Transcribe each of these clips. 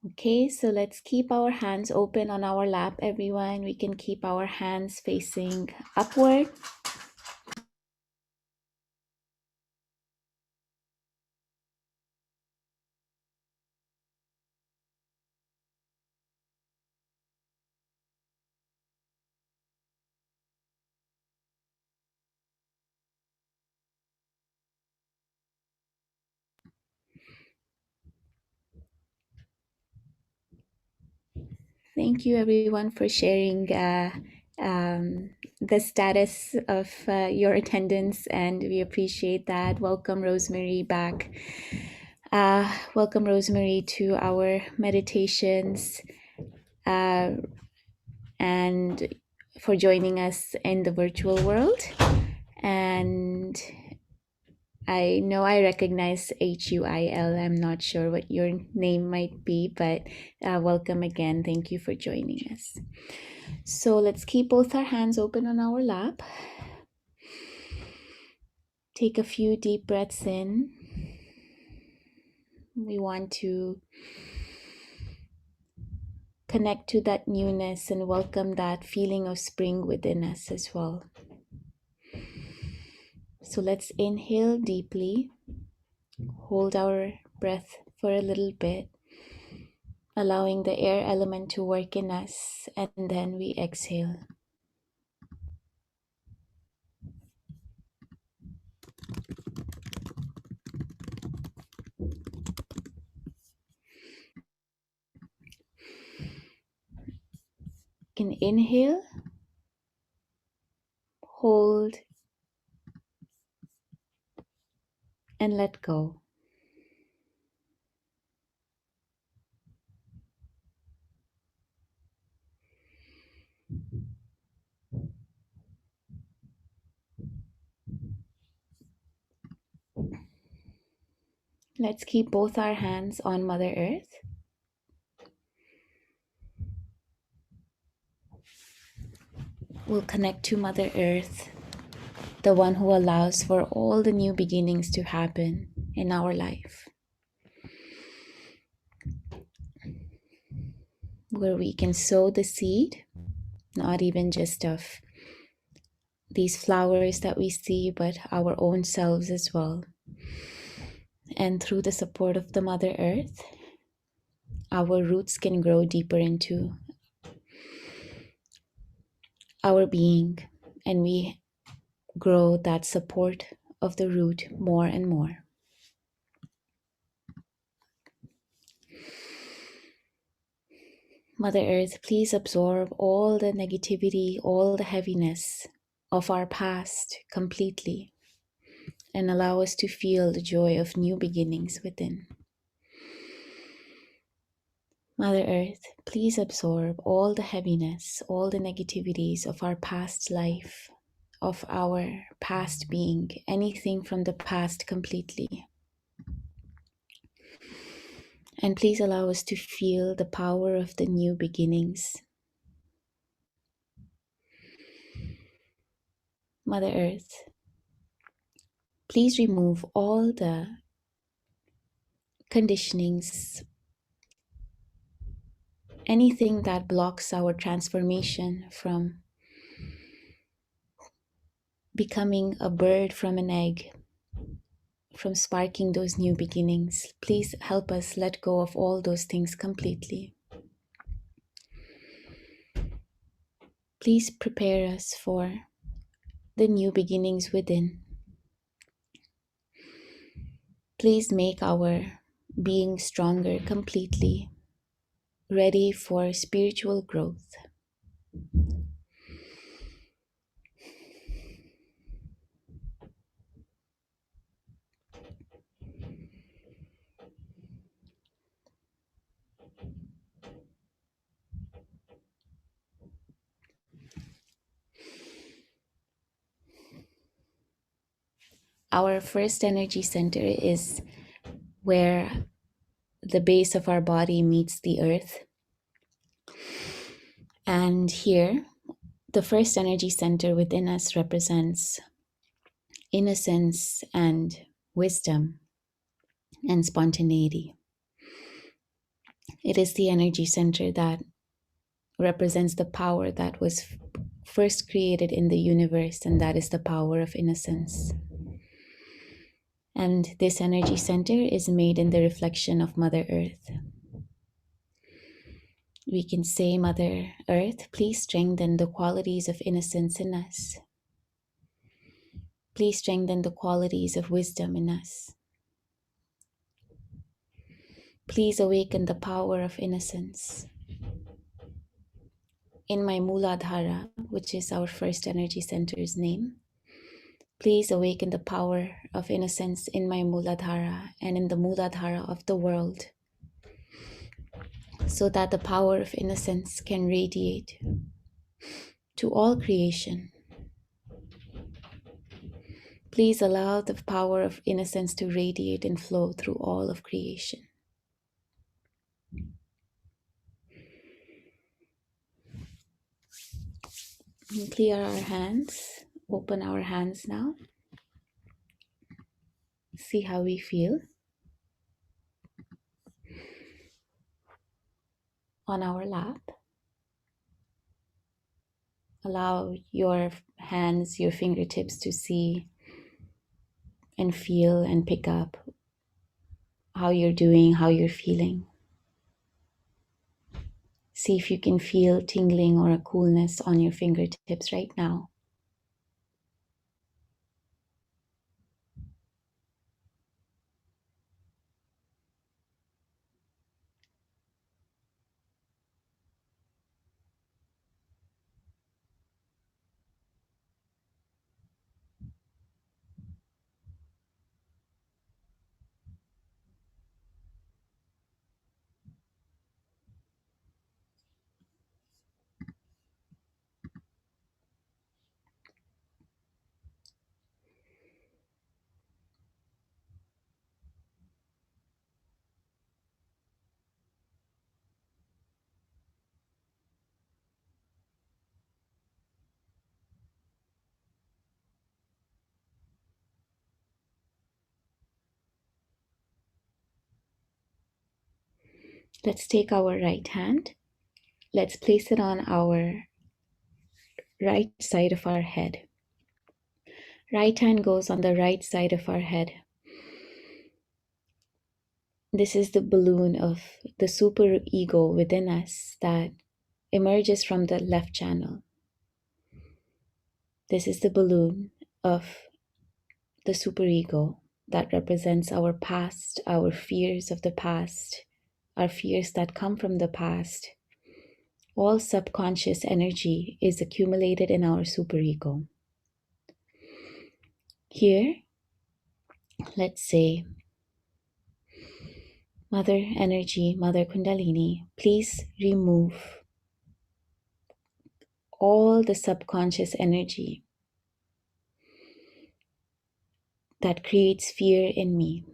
Okay, so let's keep our hands open on our lap, everyone. We can keep our hands facing upward. Thank you, everyone, for sharing the status of your attendance, and we appreciate that. Welcome, Rosemary, back. Welcome, Rosemary, to our meditations, and for joining us in the virtual world. And I know I recognize HUIL. I'm not sure what your name might be, but welcome again. Thank you for joining us. So let's keep both our hands open on our lap. Take a few deep breaths in. We want to connect to that newness and welcome that feeling of spring within us as well. So let's inhale deeply, hold our breath for a little bit, allowing the air element to work in us, and then we exhale. You can inhale, hold, and let go. Let's keep both our hands on Mother Earth. We'll connect to Mother Earth, the one who allows for all the new beginnings to happen in our life, where we can sow the seed, not even just of these flowers that we see, but our own selves as well. And through the support of the Mother Earth, our roots can grow deeper into our being, and we grow that support of the root more and more. Mother Earth, please absorb all the negativity, all the heaviness of our past completely, and allow us to feel the joy of new beginnings within. Mother Earth, please absorb all the heaviness, all the negativities of our past life, of our past being, anything from the past completely. And please allow us to feel the power of the new beginnings. Mother Earth, please remove all the conditionings, anything that blocks our transformation from becoming a bird from an egg, from sparking those new beginnings. Please help us let go of all those things completely. Please prepare us for the new beginnings within. Please make our being stronger completely, ready for spiritual growth. Our first energy center is where the base of our body meets the earth. And here, the first energy center within us represents innocence and wisdom and spontaneity. It is the energy center that represents the power that was first created in the universe, and that is the power of innocence. And this energy center is made in the reflection of Mother Earth. We can say, Mother Earth, please strengthen the qualities of innocence in us. Please strengthen the qualities of wisdom in us. Please awaken the power of innocence in my Muladhara, which is our first energy center's name. Please awaken the power of innocence in my Muladhara and in the Muladhara of the world, so that the power of innocence can radiate to all creation. Please allow the power of innocence to radiate and flow through all of creation. And clear our hands, open our hands now. See how we feel on our lap. Allow your hands, your fingertips to see and feel and pick up how you're doing, how you're feeling. See if you can feel tingling or a coolness on your fingertips right now. Let's take our right hand. Let's place it on our right side of our head. Right hand goes on the right side of our head. This is the balloon of the super ego within us that emerges from the left channel. This is the balloon of the superego that represents our past, our fears of the past, our fears that come from the past. All subconscious energy is accumulated in our superego. Here, let's say, Mother Energy, Mother Kundalini, please remove all the subconscious energy that creates fear in me.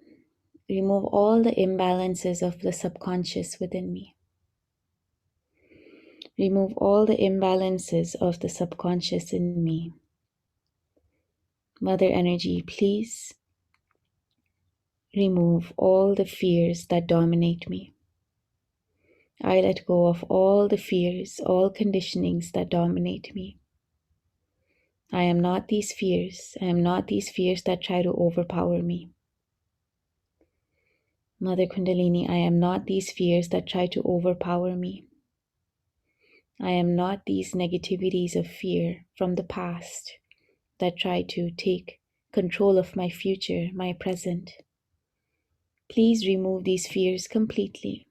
Remove all the imbalances of the subconscious within me. Remove all the imbalances of the subconscious in me. Mother Energy, please remove all the fears that dominate me. I let go of all the fears, all conditionings that dominate me. I am not these fears. I am not these fears that try to overpower me. Mother Kundalini, I am not these fears that try to overpower me. I am not these negativities of fear from the past that try to take control of my future, my present. Please remove these fears completely.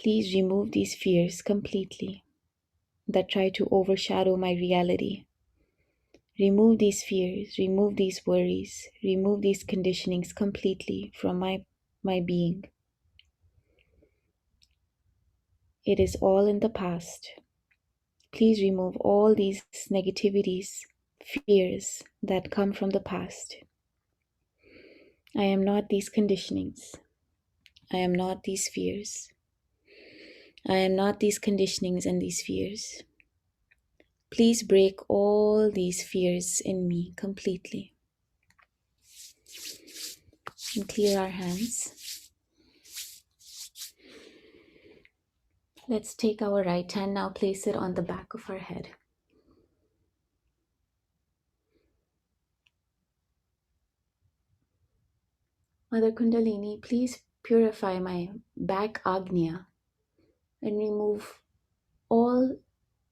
Please remove these fears completely that try to overshadow my reality. Remove these fears, remove these worries, remove these conditionings completely from my being. It is all in the past. Please remove all these negativities, fears that come from the past. I am not these conditionings. I am not these fears. I am not these conditionings and these fears. Please break all these fears in me completely. And clear our hands. Let's take our right hand now, place it on the back of our head. Mother Kundalini, please purify my back Agnya and remove all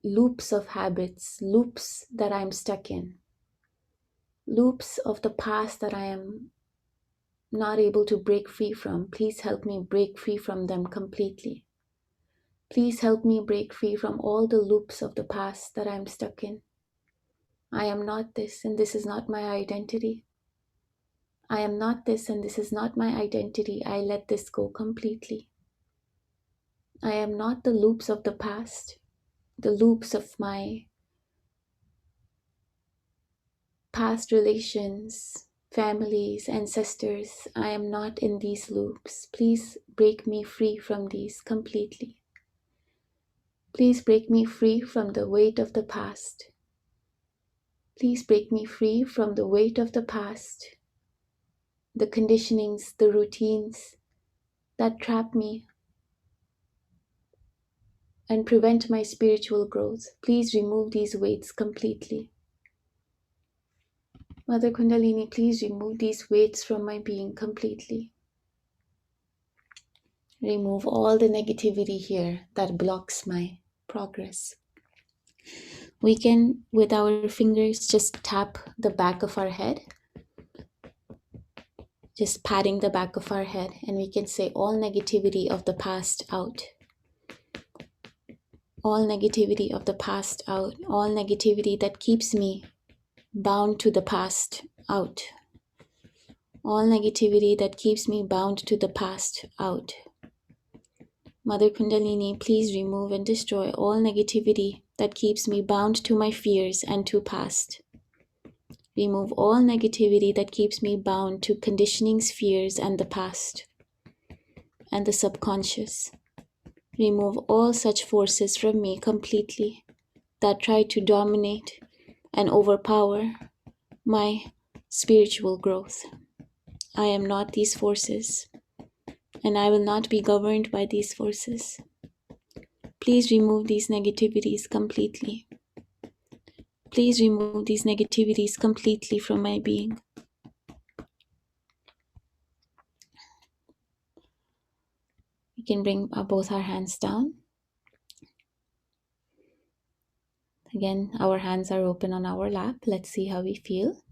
loops of habits, loops that I'm stuck in, loops of the past that I am not able to break free from. Please help me break free from them completely. Please help me break free from all the loops of the past that I'm stuck in. I am not this, and this is not my identity. I am not this, and this is not my identity. I let this go completely. I am not the loops of the past, the loops of my past relations, families, ancestors. I am not in these loops. Please break me free from these completely. Please break me free from the weight of the past. Please break me free from the weight of the past, the conditionings, the routines that trap me and prevent my spiritual growth. Please remove these weights completely. Mother Kundalini, please remove these weights from my being completely. Remove all the negativity here that blocks my progress. We can, with our fingers, just tap the back of our head, just patting the back of our head, and we can say all negativity of the past out. All negativity of the past out. All negativity that keeps me bound to the past out. All negativity that keeps me bound to the past out. Mother Kundalini, please remove and destroy all negativity that keeps me bound to my fears and to past. Remove all negativity that keeps me bound to conditionings, fears, and the past and the subconscious. Remove all such forces from me completely that try to dominate and overpower my spiritual growth. I am not these forces, and I will not be governed by these forces. Please remove these negativities completely. Please remove these negativities completely from my being. We can bring both our hands down. Again, our hands are open on our lap. Let's see how we feel.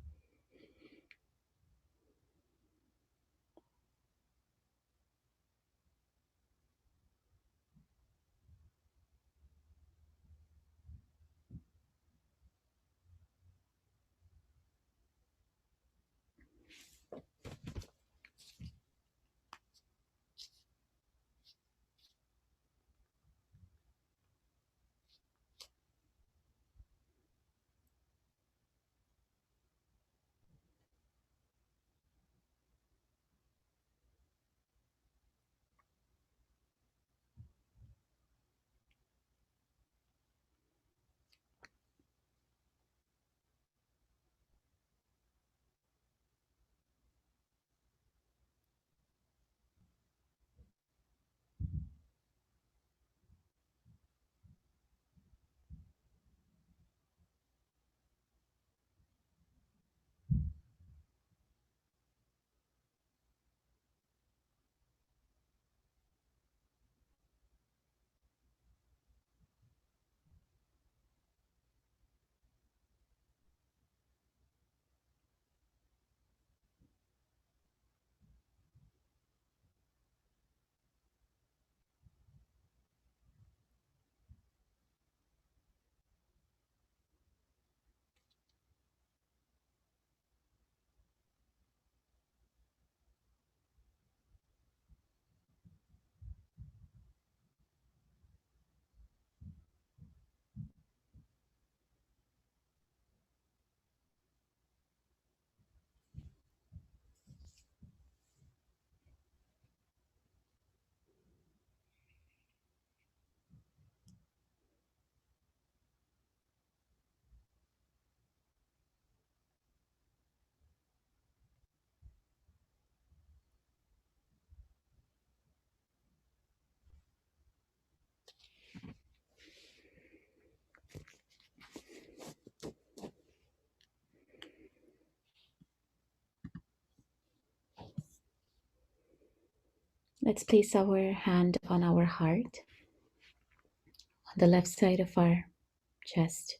Let's place our hand on our heart, on the left side of our chest.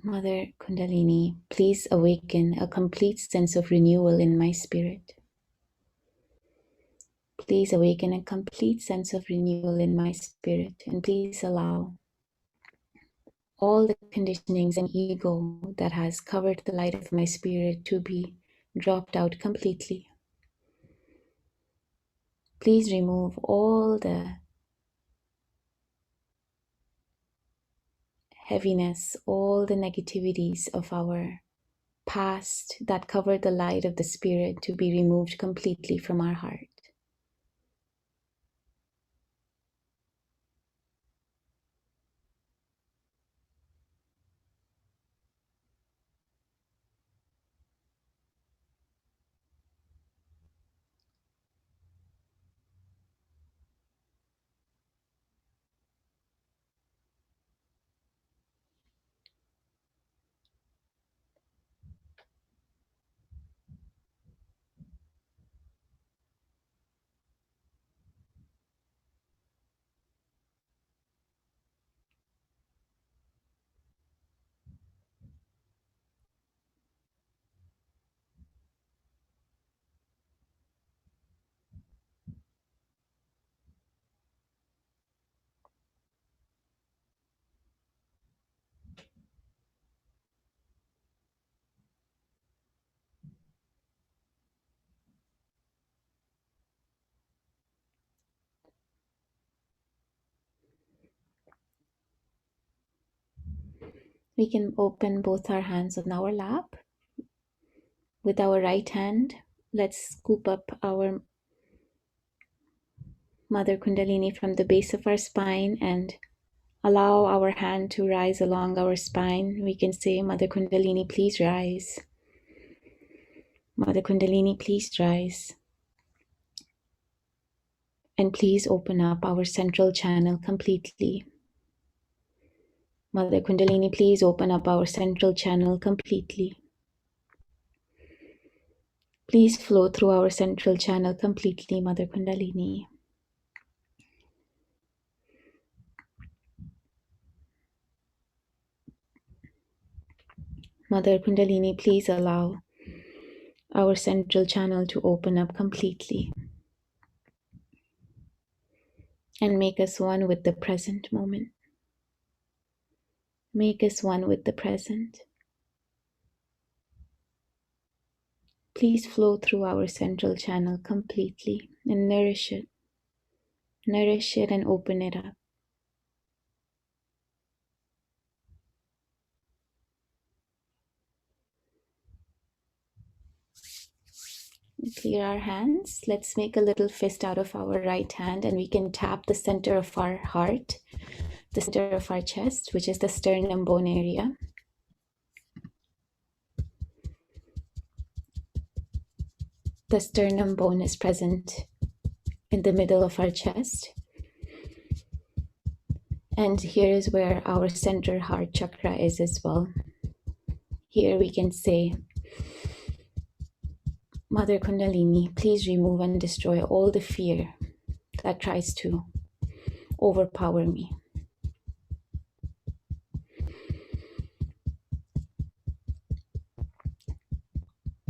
Mother Kundalini, please awaken a complete sense of renewal in my spirit. Please awaken a complete sense of renewal in my spirit, and please allow all the conditionings and ego that has covered the light of my spirit to be dropped out completely. Please remove all the heaviness, all the negativities of our past that covered the light of the spirit to be removed completely from our heart. We can open both our hands on our lap. With our right hand, let's scoop up our Mother Kundalini from the base of our spine and allow our hand to rise along our spine. We can say, Mother Kundalini, please rise. Mother Kundalini, please rise. And please open up our central channel completely. Mother Kundalini, please open up our central channel completely. Please flow through our central channel completely, Mother Kundalini. Mother Kundalini, please allow our central channel to open up completely and make us one with the present moment. Make us one with the present. Please flow through our central channel completely and nourish it. Nourish it and open it up. Clear our hands. Let's make a little fist out of our right hand and we can tap the center of our heart, the center of our chest, which is the sternum bone area. The sternum bone is present in the middle of our chest. And here is where our center heart chakra is as well. Here we can say, Mother Kundalini, please remove and destroy all the fear that tries to overpower me.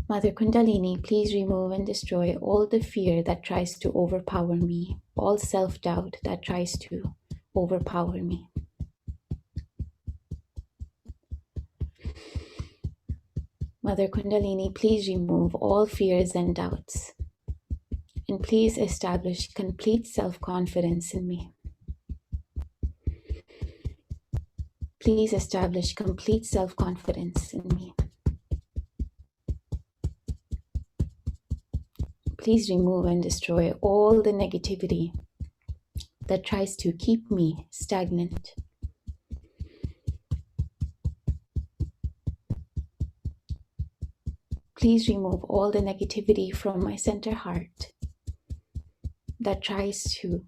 Mother Kundalini, please remove and destroy all the fear that tries to overpower me, all self-doubt that tries to overpower me. Mother Kundalini, please remove all fears and doubts, and please establish complete self-confidence in me. Please establish complete self-confidence in me. Please remove and destroy all the negativity that tries to keep me stagnant. Please remove all the negativity from my center heart that tries to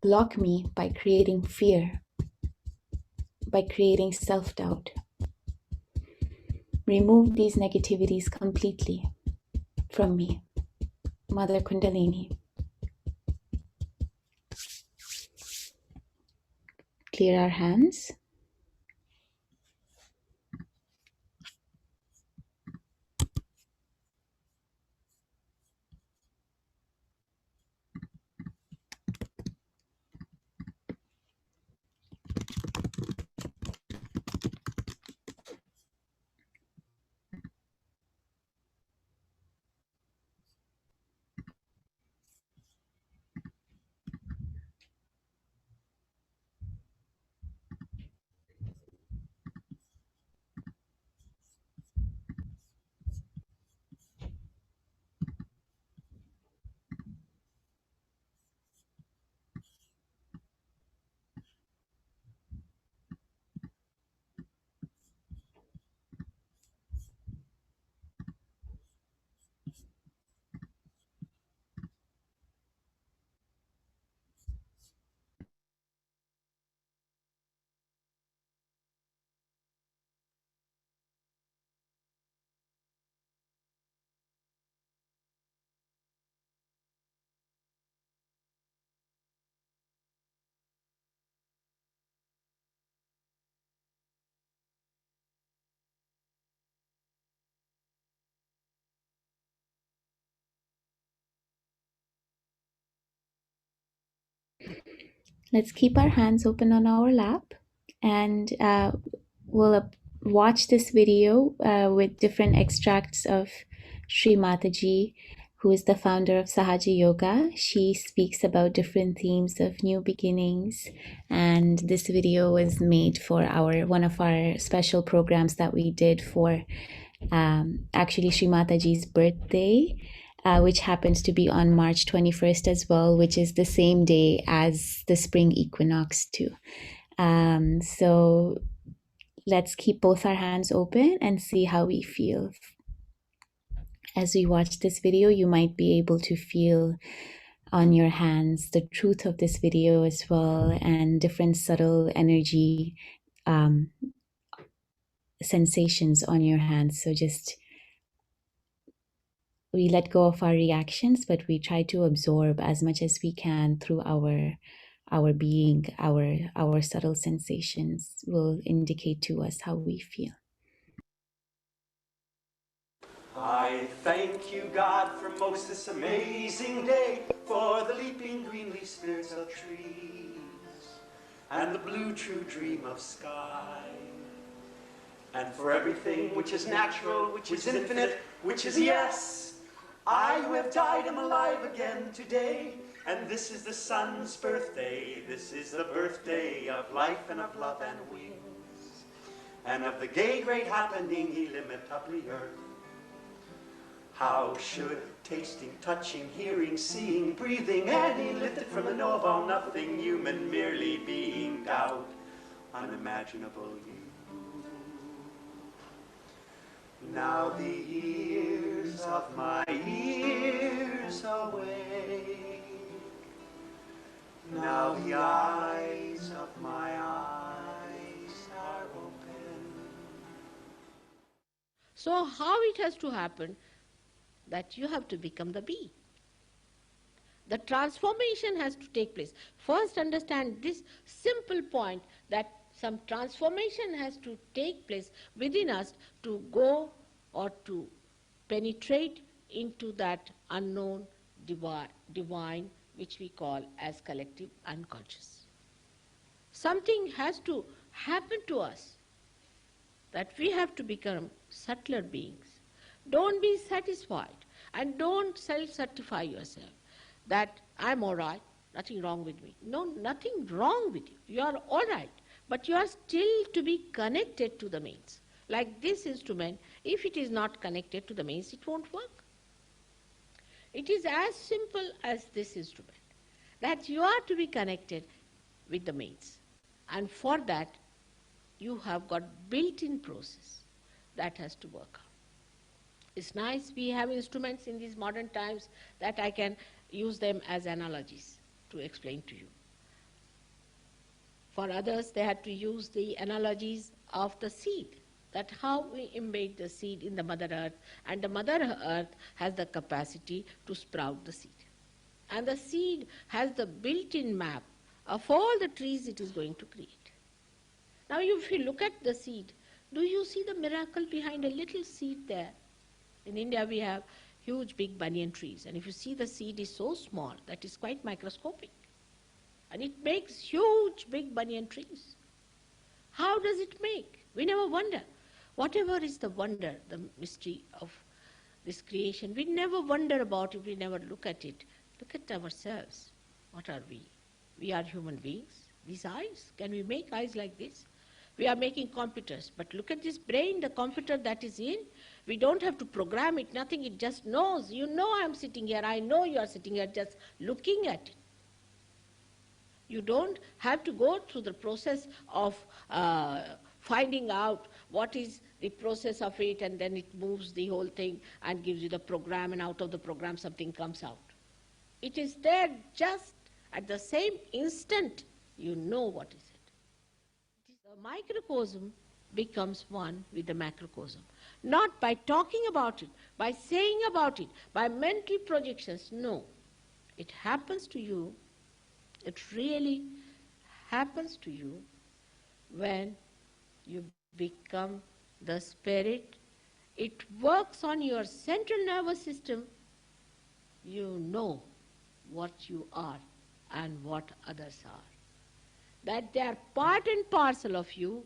block me by creating fear, by creating self-doubt. remove these negativities completely from me. Mother Kundalini. Clear our hands. Let's keep our hands open on our lap, and we'll watch this video with different extracts of Shri Mataji, who is the founder of Sahaja Yoga. She speaks about different themes of new beginnings, and this video was made for one of our special programs that we did for actually Shri Mataji's birthday, which happens to be on March 21st as well, which is the same day as the spring equinox too. So let's keep both our hands open and see how we feel. As we watch this video, you might be able to feel on your hands the truth of this video as well, and different subtle energy sensations on your hands. So just we let go of our reactions, but we try to absorb as much as we can through our being. Our subtle sensations will indicate to us how we feel. I thank you, God, for most this amazing day, for the leaping greenleaf spirits of trees, and the blue true dream of sky, and for everything which is natural, which is infinite, which is yes. I who have died am alive again today, and this is the sun's birthday. This is the birthday of life and of love and wings, and of the gay great happening illimitably earth. How should tasting, touching, hearing, seeing, breathing, any lifted from the know of all nothing human, merely being doubt, unimaginable you? Now the ears of my ears awake, now the eyes of my eyes are open. So how it has to happen that you have to become the bee? The transformation has to take place. First understand this simple point, that some transformation has to take place within us to go or to penetrate into that unknown divine which we call as collective unconscious. Something has to happen to us, that we have to become subtler beings. Don't be satisfied and don't self-certify yourself that I'm all right, nothing wrong with me. No, nothing wrong with you. You are all right, but you are still to be connected to the mains. Like this instrument, if it is not connected to the mains, it won't work. It is as simple as this instrument, that you are to be connected with the mains. And for that, you have got built-in process that has to work out. It's nice we have instruments in these modern times that I can use them as analogies to explain to you. For others, they had to use the analogies of the seed. that how we embed the seed in the Mother Earth, and the Mother Earth has the capacity to sprout the seed. And the seed has the built-in map of all the trees it is going to create. Now if you look at the seed, do you see the miracle behind a little seed there? In India we have huge big banyan trees, and if you see, the seed is so small that it's quite microscopic. And it makes huge big banyan trees. How does it make? We never wonder. Whatever is the wonder, the mystery of this creation, we never wonder about it, we never look at it. Look at ourselves. What are we? We are human beings. These eyes, can we make eyes like this? We are making computers, but look at this brain, the computer that is in. We don't have to program it, nothing, it just knows. You know I'm sitting here, I know you are sitting here, just looking at it. You don't have to go through the process of finding out what is the process of it, and then it moves the whole thing and gives you the program, and out of the program something comes out. It is there just at the same instant you know what is it. The microcosm becomes one with the macrocosm. Not by talking about it, by saying about it, by mental projections, no. It happens to you, it really happens to you when you become the spirit. It works on your central nervous system. You know what you are and what others are. That they are part and parcel of you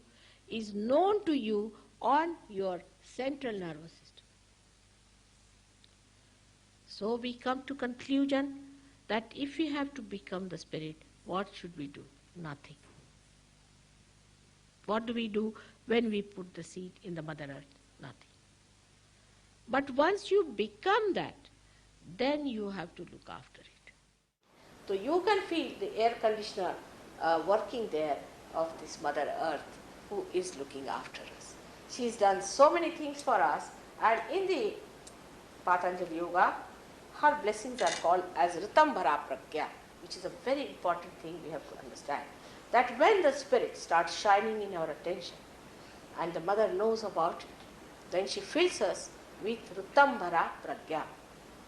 is known to you on your central nervous system. So we come to conclusion that if we have to become the spirit, what should we do? Nothing. What do we do when we put the seed in the Mother Earth? Nothing. But once you become that, then you have to look after it. So you can feel the air conditioner working there of this Mother Earth who is looking after us. She has done so many things for us, and in the Patanjali Yoga, her blessings are called as Ritambhara Pragya, which is a very important thing we have to understand. That when the spirit starts shining in our attention, and the mother knows about it, then she fills us with Ritambhara Pragya.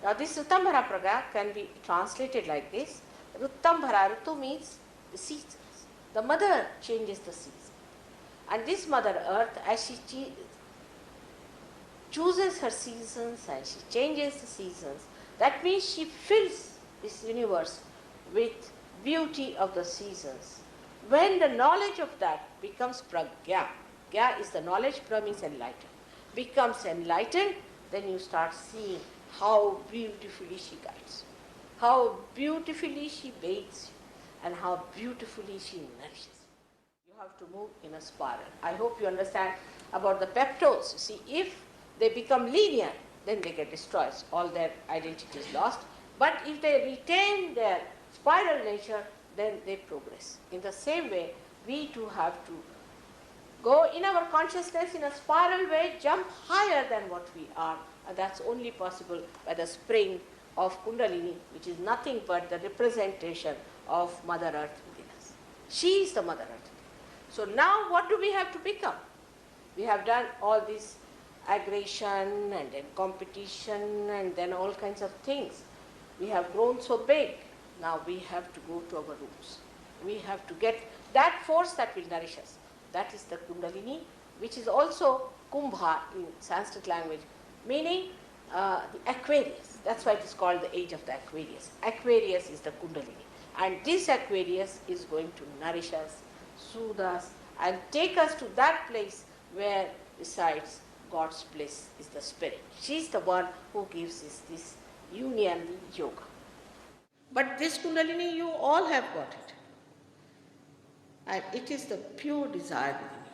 Now this Ritambhara Pragya can be translated like this. Ritambhara, Ritu means the seasons. The mother changes the season. And this Mother Earth, as she chooses her seasons and she changes the seasons, that means she fills this universe with beauty of the seasons. When the knowledge of that becomes pragya, gya is the knowledge, pra means enlightened, becomes enlightened, then you start seeing how beautifully she guides you, how beautifully she bathes you, and how beautifully she nourishes you. You have to move in a spiral. I hope you understand about the peptodes. You see, if they become linear, then they get destroyed. All their identity is lost. But if they retain their spiral nature, then they progress. In the same way, we too have to go in our consciousness in a spiral way, jump higher than what we are. And that's only possible by the spring of Kundalini, which is nothing but the representation of Mother Earth within us. She is the Mother Earth. So now what do we have to become? We have done all this aggression and then competition and then all kinds of things. We have grown so big. Now we have to go to our roots. We have to get that force that will nourish us. That is the Kundalini, which is also Kumbha in Sanskrit language, meaning the Aquarius. That's why it is called the age of the Aquarius. Aquarius is the Kundalini. And this Aquarius is going to nourish us, soothe us, and take us to that place where, besides God's bliss, is the Spirit. She is the one who gives us this union, the yoga. But this Kundalini, you all have got it. And it is the pure desire within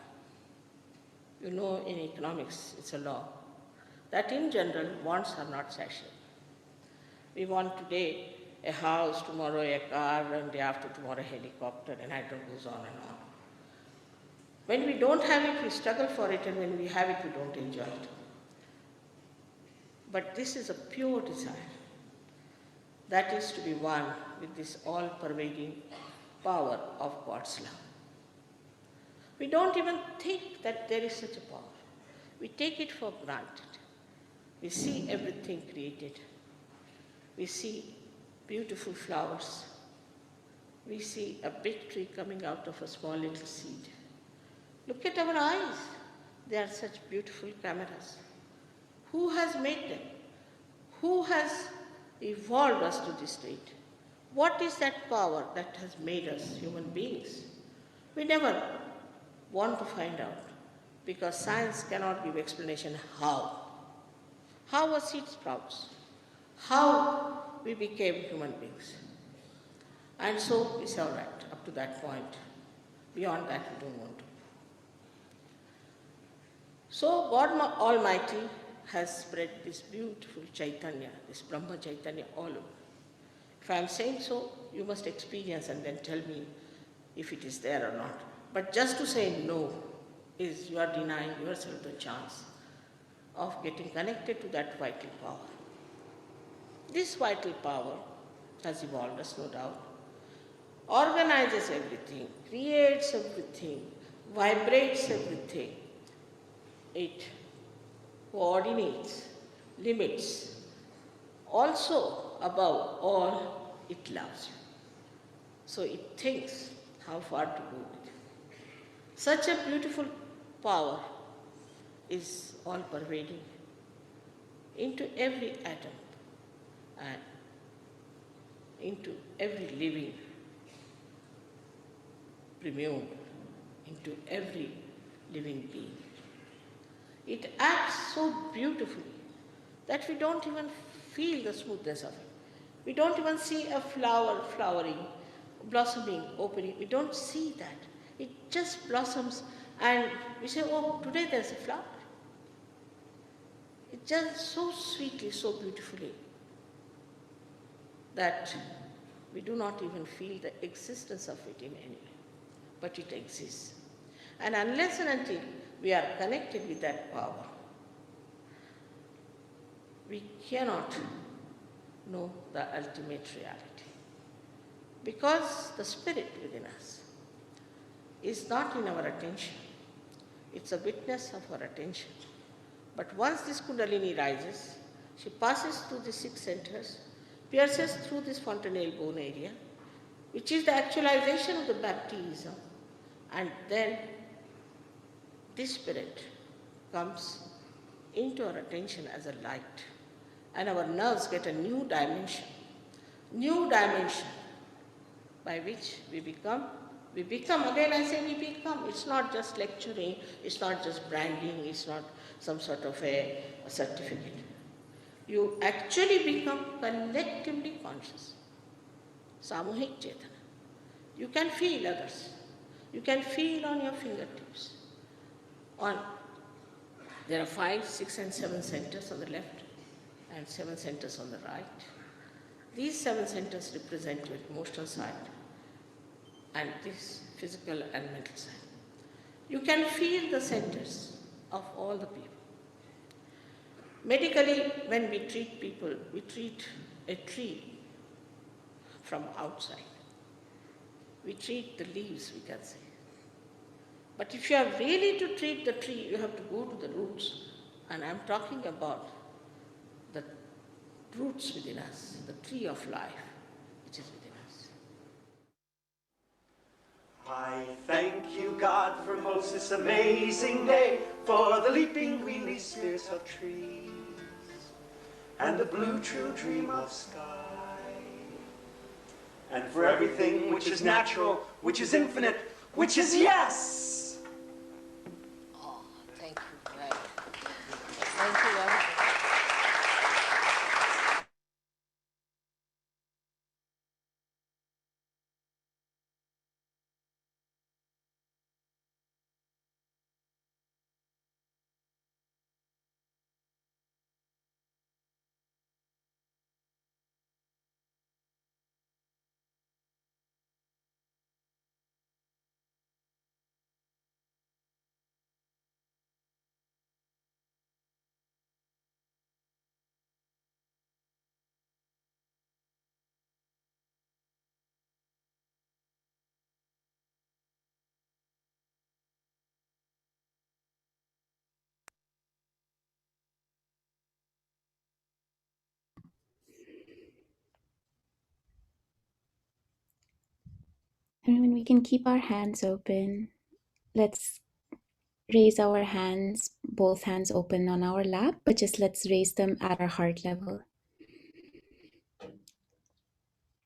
you. You know, in economics, it's a law that in general, wants are not satiable. We want today a house, tomorrow a car, and day after tomorrow a helicopter, and it goes on and on. When we don't have it, we struggle for it, and when we have it, we don't enjoy it. But this is a pure desire. That is to be one with this all-pervading power of God's love. We don't even think that there is such a power. We take it for granted. We see everything created. We see beautiful flowers. We see a big tree coming out of a small little seed. Look at our eyes. They are such beautiful cameras. Who has made them? Who has evolved us to this state? What is that power that has made us human beings? We never want to find out because science cannot give explanation how. How a seed sprouts, how we became human beings. And so it's all right up to that point. Beyond that, we don't want to. So God Almighty has spread this beautiful Chaitanya, this Brahma Chaitanya all over. If I am saying so, you must experience and then tell me if it is there or not. But just to say no is you are denying yourself the chance of getting connected to that vital power. This vital power has evolved us, no doubt, organizes everything, creates everything, vibrates everything. It coordinates, limits. Also, above all, it loves you. So it thinks how far to go with you. Such a beautiful power is all pervading into every atom and into every living immune, into every living being. It acts so beautifully that we don't even feel the smoothness of it. We don't even see a flower flowering, blossoming, opening. We don't see that. It just blossoms and we say, oh, today there's a flower. It just so sweetly, so beautifully that we do not even feel the existence of it in any way. But it exists. And unless and until we are connected with that power, we cannot know the ultimate reality. Because the spirit within us is not in our attention. It's a witness of our attention. But once this Kundalini rises, she passes through the 6 centers, pierces through this fontanelle bone area, which is the actualization of the baptism, and then this spirit comes into our attention as a light, and our nerves get a new dimension by which we become, again I say we become, it's not just lecturing, it's not just branding, it's not some sort of a certificate. You actually become collectively conscious, samuhik chetana. You can feel others. You can feel on your fingertips. There are 5, 6 and 7 centers on the left and 7 centers on the right. These 7 centers represent your emotional side and this physical and mental side. You can feel the centers of all the people. Medically, when we treat people, we treat a tree from outside. We treat the leaves, we can say. But if you are really to treat the tree, you have to go to the roots. And I'm talking about the roots within us, the tree of life, which is within us. I thank you, God, for most this amazing day, for the leaping green leaf spirits of trees, and the blue true dream of sky, and for everything which is natural, which is infinite, which is yes. Oh, thank you, right. Thank you very much. And when we can keep our hands open, let's raise our hands, both hands open on our lap, but just let's raise them at our heart level.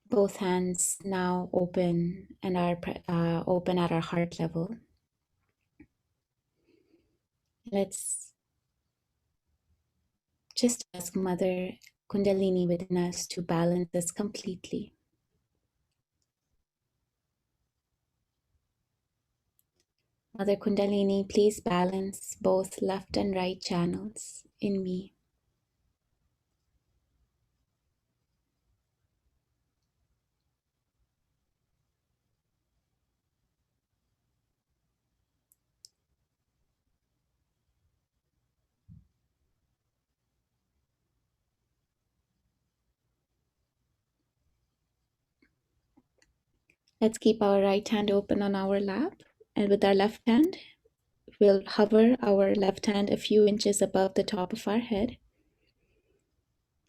Both hands now open and are open at our heart level. Let's just ask Mother Kundalini within us to balance us completely. Mother Kundalini, please balance both left and right channels in me. Let's keep our right hand open on our lap, and with our left hand, we'll hover our left hand a few inches above the top of our head.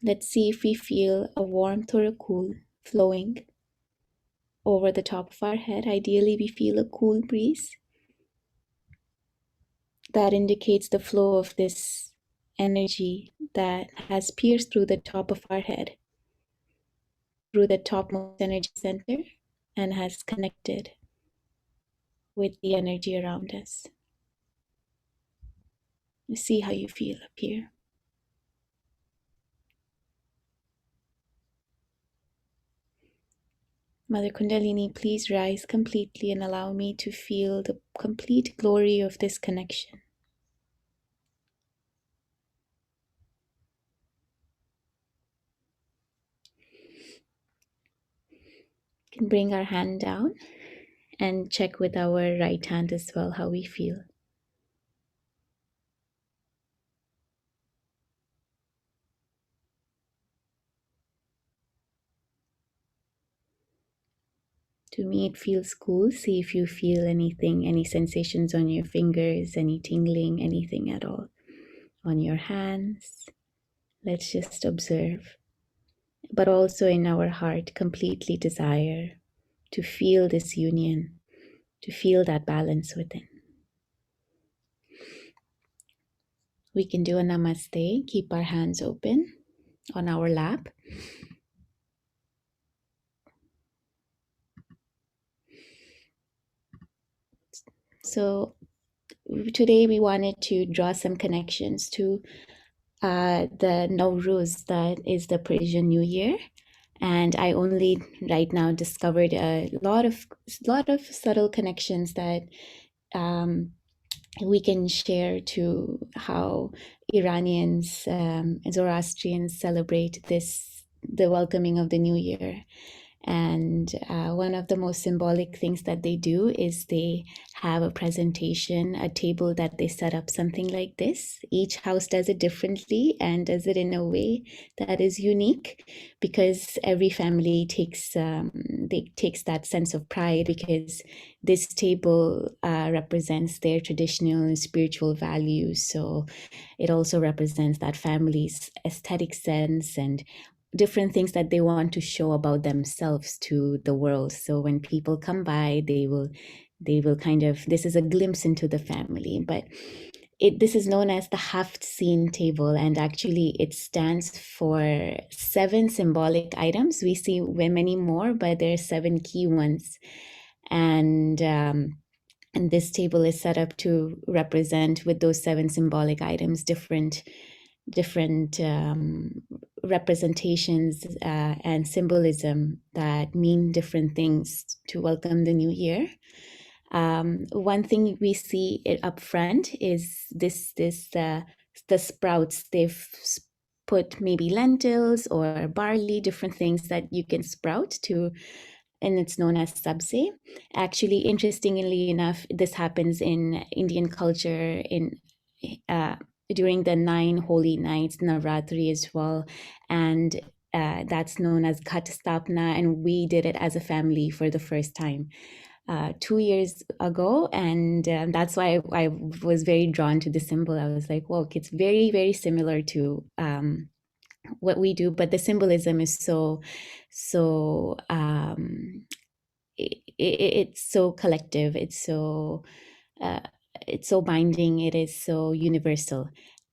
Let's see if we feel a warmth or a cool flowing over the top of our head. Ideally, we feel a cool breeze. That indicates the flow of this energy that has pierced through the top of our head, through the topmost energy center, and has connected with the energy around us. See how you feel up here. Mother Kundalini, please rise completely and allow me to feel the complete glory of this connection. We can bring our hand down and check with our right hand as well how we feel. To me, it feels cool. See if you feel anything, any sensations on your fingers, any tingling, anything at all on your hands. Let's just observe. But also in our heart, completely desire to feel this union, to feel that balance within. We can do a namaste, keep our hands open on our lap. So today we wanted to draw some connections to the Nowruz, that is the Persian New Year. And I only right now discovered a lot of subtle connections that we can share to how Iranians, Zoroastrians celebrate the welcoming of the New Year. And one of the most symbolic things that they do is they have a presentation, a table that they set up something like this. Each house does it differently and does it in a way that is unique, because every family takes that sense of pride, because this table represents their traditional and spiritual values. So it also represents that family's aesthetic sense and different things that they want to show about themselves to the world. So when people come by, they will kind of, this is a glimpse into the family. But this is known as the Haft Scene table, and actually it stands for 7 symbolic items. We see many more, but there are 7 key ones. And this table is set up to represent, with those 7 symbolic items, different representations and symbolism that mean different things to welcome the new year. One thing we see it up front is the sprouts. They've put maybe lentils or barley, different things that you can sprout to, and it's known as sabzi. Actually, interestingly enough, this happens in Indian culture in during the 9 holy nights, Navratri as well, and that's known as Ghatastapna, and we did it as a family for the first time 2 years ago, and that's why I was very drawn to the symbol. I was like, "Whoa, it's very, very similar to what we do," but the symbolism is so it's so collective, uh, it's so binding, it is so universal.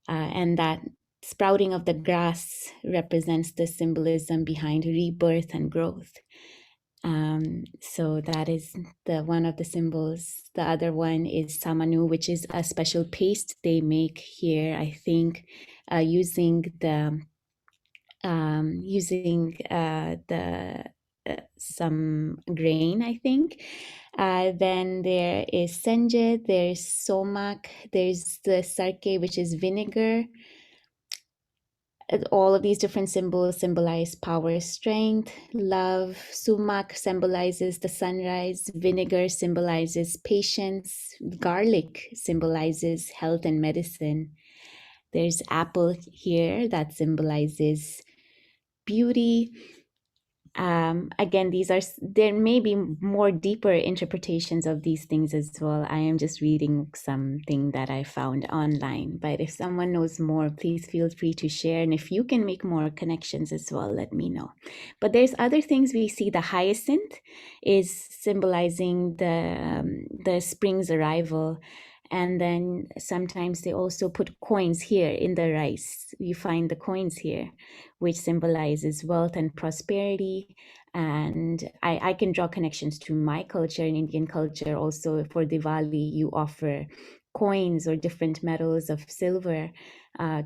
And that sprouting of the grass represents the symbolism behind rebirth and growth. So that is the one of the symbols. The other one is samanu, which is a special paste they make here, I think, using the some grain, I think. Then there is senje, there's somak, there's the sarke, which is vinegar. All of these different symbols symbolize power, strength, love. Sumac symbolizes the sunrise. Vinegar symbolizes patience. Garlic symbolizes health and medicine. There's apple here that symbolizes beauty. Again, there may be more deeper interpretations of these things as well. I am just reading something that I found online, but if someone knows more, please feel free to share. And if you can make more connections as well, let me know. But there's other things we see. The hyacinth is symbolizing the spring's arrival. And then sometimes they also put coins here in the rice. You find the coins here, which symbolizes wealth and prosperity. And I can draw connections to my culture and Indian culture. Also for Diwali, you offer coins or different metals of silver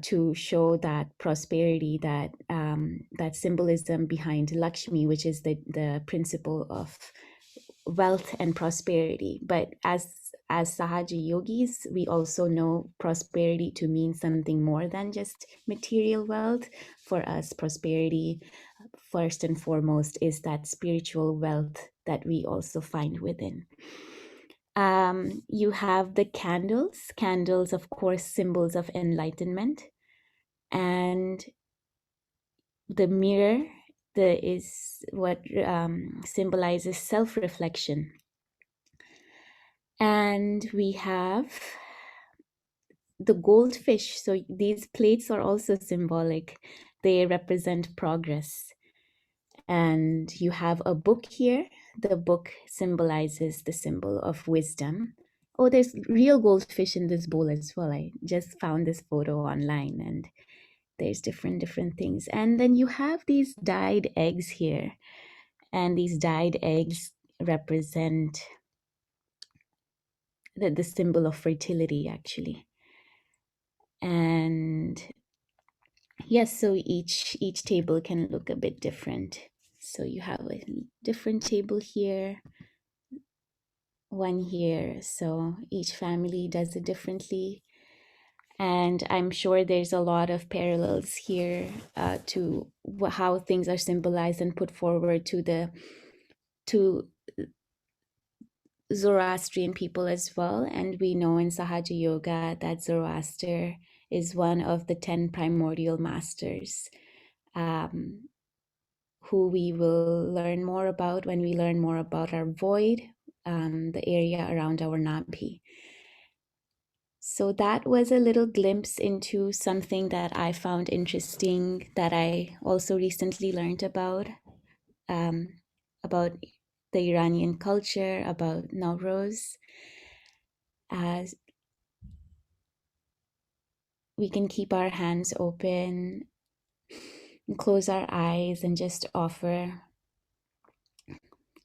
to show that prosperity, that symbolism behind Lakshmi, which is the principle of wealth and prosperity. But as Sahaja yogis, we also know prosperity to mean something more than just material wealth. For us, prosperity, first and foremost, is that spiritual wealth that we also find within. You have the candles. Candles, of course, symbols of enlightenment. And the mirror is what symbolizes self-reflection. And we have the goldfish. So these plates are also symbolic. They represent progress. And you have a book here. The book symbolizes the symbol of wisdom. Oh, there's real goldfish in this bowl as well. I just found this photo online, and there's different things. And then you have these dyed eggs here. And these dyed eggs represent the symbol of fertility, actually. And yes, so each table can look a bit different. So you have a different table here, one here. So each family does it differently. And I'm sure there's a lot of parallels here to how things are symbolized and put forward to Zoroastrian people as well. And we know in Sahaja Yoga that Zoroaster is one of the 10 primordial masters, who we will learn more about when we learn more about our void, the area around our Nabhi. So that was a little glimpse into something that I found interesting, that I also recently learned about the Iranian culture, about Nowruz. As we can keep our hands open and close our eyes and just offer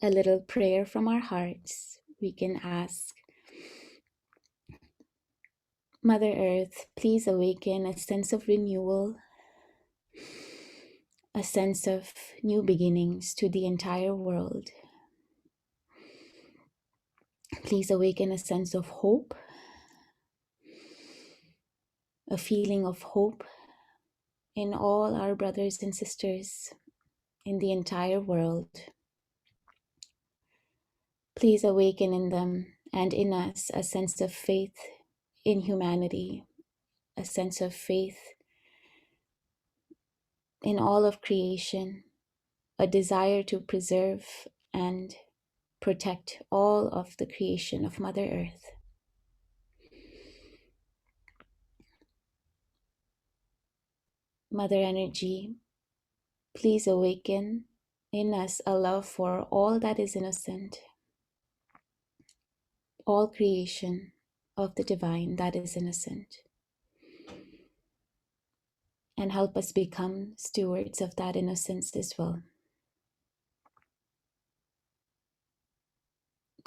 a little prayer from our hearts. We can ask, Mother Earth, please awaken a sense of renewal, a sense of new beginnings to the entire world. Please awaken a sense of hope, a feeling of hope in all our brothers and sisters in the entire world. Please awaken in them and in us a sense of faith in humanity, a sense of faith in all of creation, a desire to preserve and protect all of the creation of Mother Earth. Mother Energy, please awaken in us a love for all that is innocent, all creation of the divine that is innocent, and help us become stewards of that innocence as well,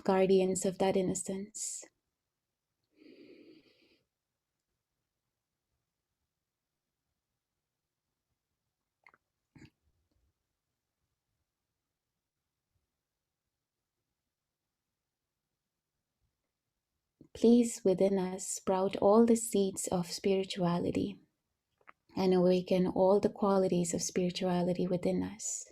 guardians of that innocence. Please within us sprout all the seeds of spirituality and awaken all the qualities of spirituality within us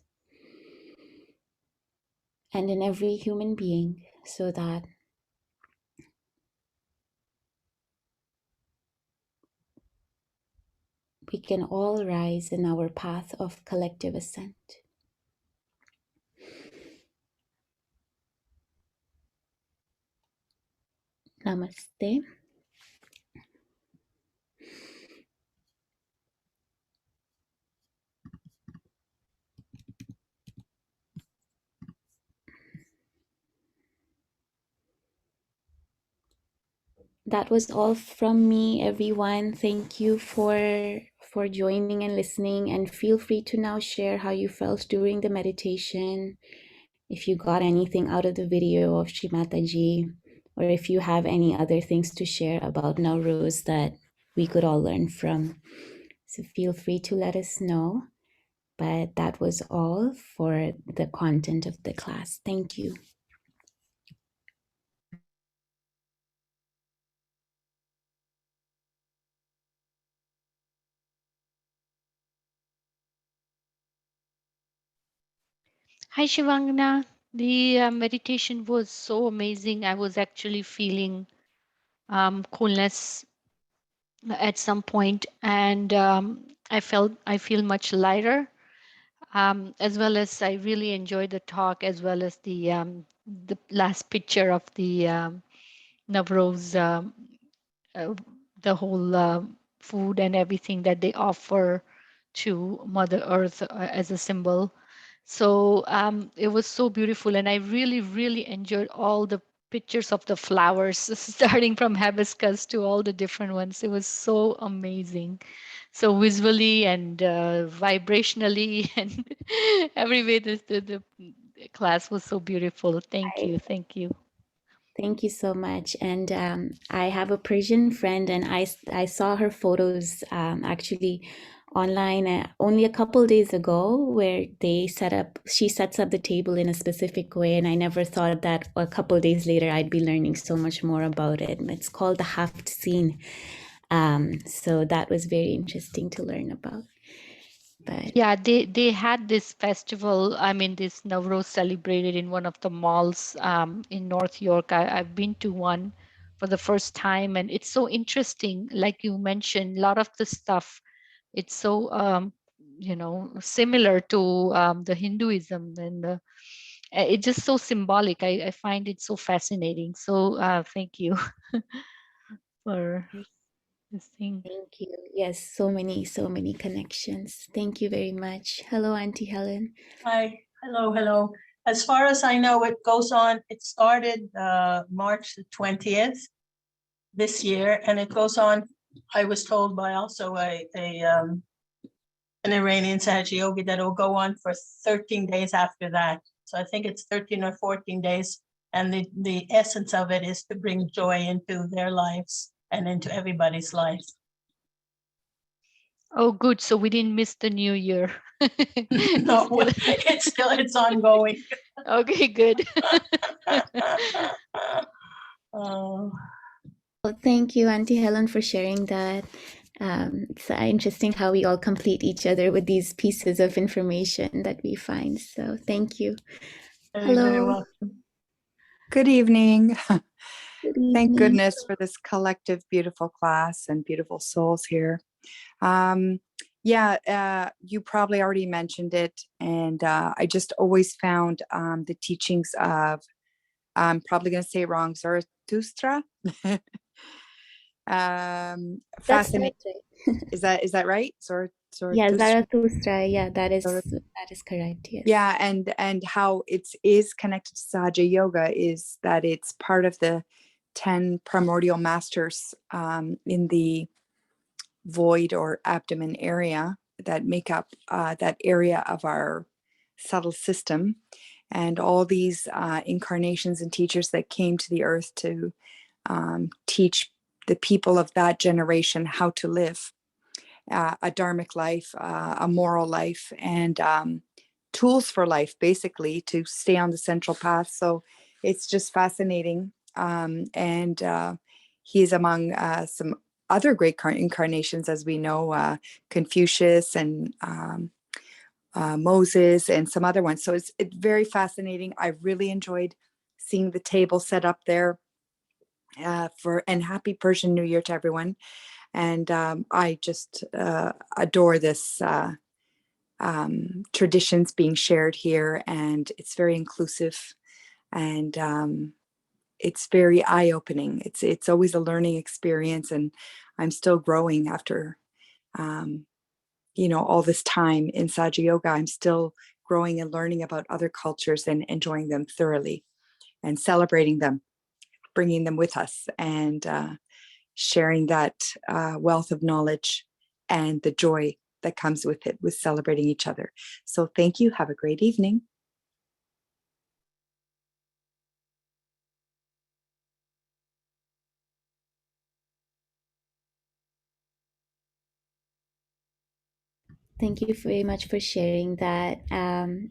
and in every human being, so that we can all rise in our path of collective ascent. Namaste. That was all from me, everyone. Thank you for joining and listening, and feel free to now share how you felt during the meditation, if you got anything out of the video of Shri Mataji, or if you have any other things to share about Nowruz that we could all learn from. So feel free to let us know. But that was all for the content of the class. Thank you. Hi, Shivangna. The meditation was so amazing. I was actually feeling coolness at some point, and I feel much lighter. As well as I really enjoyed the talk, as well as the last picture of the Nowruz, uh, the whole food and everything that they offer to Mother Earth as a symbol. So it was so beautiful, and I really, really enjoyed all the pictures of the flowers, starting from hibiscus to all the different ones. It was so amazing. So visually and vibrationally and every way, the class was so beautiful. Thank you. Thank you. Thank you so much. And I have a Persian friend, and I saw her photos actually online only a couple days ago, where she sets up the table in a specific way. And I never thought that a couple days later I'd be learning so much more about it. It's called the Haft Scene. So that was very interesting to learn about. But yeah, they had this festival. I mean, this Nowruz celebrated in one of the malls in North York. I've been to one for the first time, and it's so interesting. Like you mentioned, a lot of the stuff, it's so similar to the Hinduism, and it's just so symbolic. I find it so fascinating. So thank you for this thing. thank you. Yes, so many connections. Thank you very much. Hello, Auntie Helen. Hi, hello. As far as I know, it goes on, it started March the 20th this year, and it goes on, I was told by also an Iranian Sahaja yogi, that it'll go on for 13 days after that. So I think it's 13 or 14 days. And the essence of it is to bring joy into their lives and into everybody's life. Oh, good. So we didn't miss the new year. No, it's ongoing. Okay, good. Oh. Well, thank you, Auntie Helen, for sharing that. It's interesting how we all complete each other with these pieces of information that we find. So thank you. Very Hello. welcome. Good evening. Good Thank evening. goodness for this collective, beautiful class and beautiful souls here. You probably already mentioned it, and I just always found the teachings of, I'm probably going to say it wrong, Zarathustra. That's Fascinating. right. Is that right? Yeah, Zarathustra. Zarathustra. Yeah, that is correct. Yes. Yeah, and how it is connected to Sahaja Yoga is that it's part of the 10 primordial masters in the void or abdomen area that make up that area of our subtle system. And all these incarnations and teachers that came to the earth to teach the people of that generation how to live a dharmic life, a moral life, and tools for life, basically, to stay on the central path. So it's just fascinating. And he is among some other great incarnations, as we know, Confucius and Moses and some other ones. So it's very fascinating. I really enjoyed seeing the table set up there and happy Persian New Year to everyone. And I just adore this traditions being shared here, and it's very inclusive, and it's very eye-opening. It's always a learning experience, and I'm still growing after all this time in Sahaja Yoga. I'm still growing and learning about other cultures and enjoying them thoroughly and celebrating them, bringing them with us, and sharing that wealth of knowledge and the joy that comes with it, with celebrating each other. So thank you. Have a great evening. Thank you very much for sharing that.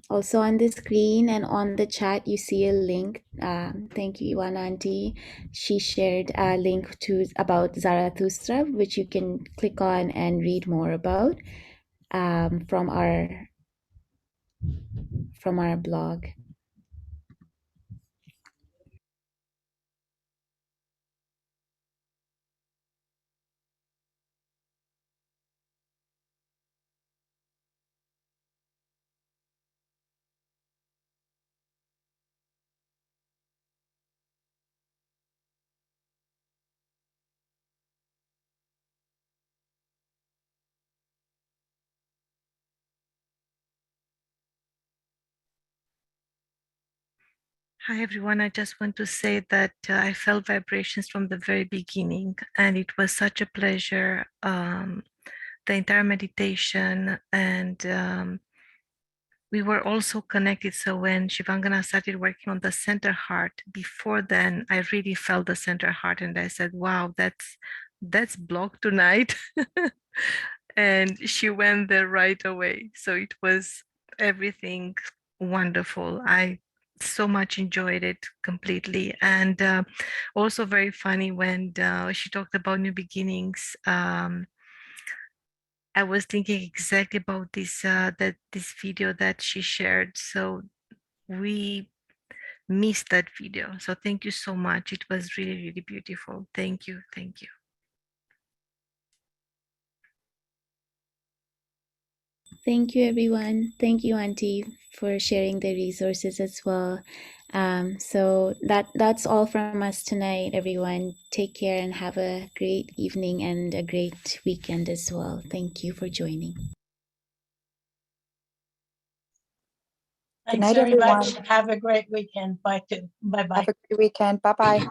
Also on the screen and on the chat, you see a link. Thank you, Iwan Auntie. She shared a link to about Zarathustra, which you can click on and read more about from our blog. Hi, everyone. I just want to say that I felt vibrations from the very beginning, and it was such a pleasure. The entire meditation, and we were also connected. So when Shivangna started working on the center heart, before then, I really felt the center heart, and I said, "Wow, that's blocked tonight." And she went there right away. So it was everything wonderful. I so much enjoyed it completely, and also very funny when she talked about new beginnings. I was thinking exactly about this video that she shared. So we missed that video. So thank you so much. It was really, really beautiful. Thank you. Thank you. Thank you, everyone. Thank you, Auntie, for sharing the resources as well. So that's all from us tonight, everyone. Take care and have a great evening and a great weekend as well. Thank you for joining. Good Thanks night, very everyone. much. Have a great weekend. Bye. Bye-bye. Have a great weekend. Bye-bye.